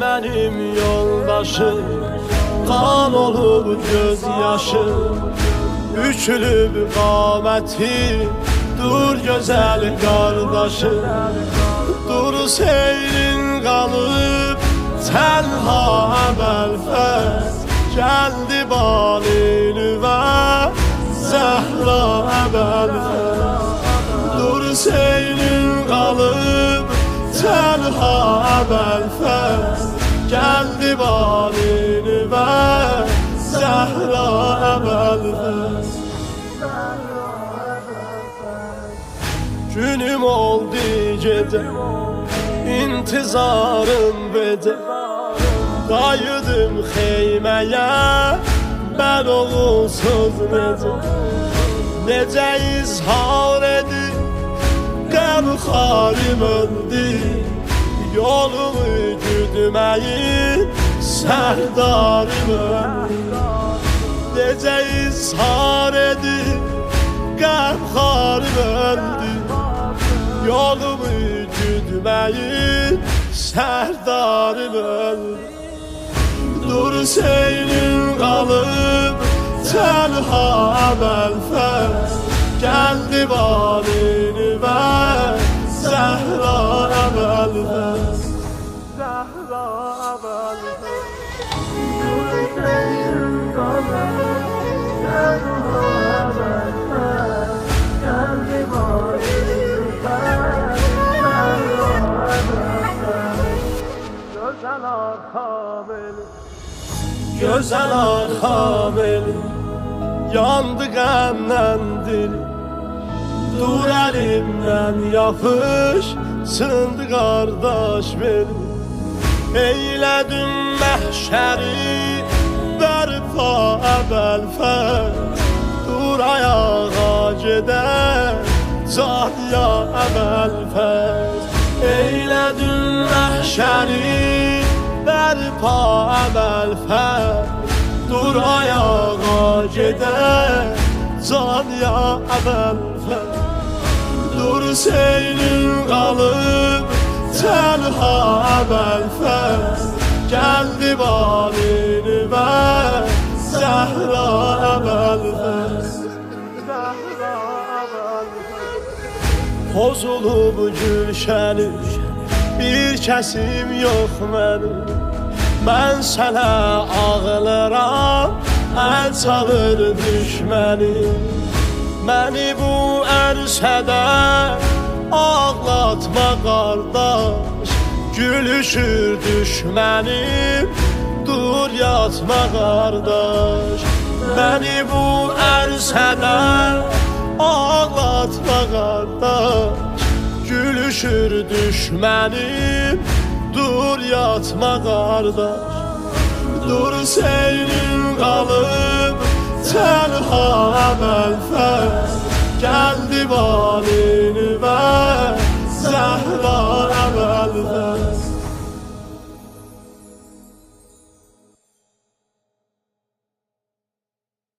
benim yoldaşım, kan olub göz yaşım. Bükülüb qaməti, dur gözəl qardaşım. Dur seyrin qalıb, tənha əbəlfəz. Gəldi Balinüvə, Zəhra əbəlfəz. Dur seyrin qalıb, tənha əbəlfəz. Gəldi Balinüvə, Zəhra əbəlfəz. Günüm oldu gecə, intizarım becə. Qayıdım xeyməyə, mən oğulsuz necə. Necə izhar edim, qəmxarim öldü. Yolumu güdməyin, sərdarım öldü. Necə izhar edim, qəmxarim öldü. Yolumu güdməyin, sərdarım öldü. Dur seyrin qalıb, tənha əbəlfəz. Gəldi Balinüvə, Zəhra əbəlfəz. Zəhra əbəlfəz. Dur seyrin qalıb, tənha əbəlfəz. Gəldi Balinüvə, Zəhra əbəlfəz. Gözəl arxam elim, gözəl arxam elim, yandı qəmdən dilim. Dur əlimdən yapış, sındı qardaş benim. Eylədim məhşəri, bərpa əbəlfəz. Dur ayağa gedək, cahya əbəlfəz. Eylədim məhşəri, bərpa əbəlfəz. Dur ayağa gedək, cahya əbəlfəz. Dur seyrin qalıb, tənha əbəlfəz. Gəldi Balinüvə, Zəhra əbəlfəz. Zəhra əbəlfəz. Pozulub gülşənim, bir kəsim yox mənim. Mən sənə ağlaram, əl çalır düşmənim. Məni bu ərsədə ağlatma qardaş. Gülüşür düşmənim, dur yatma qardaş. Məni bu ərsədə ağlatma qardaş. Gülüşür düşmənim, dur yatma qardaş. Dur seyrin qalıb, tənha əbəlfəz. Gəldi Balinüvə,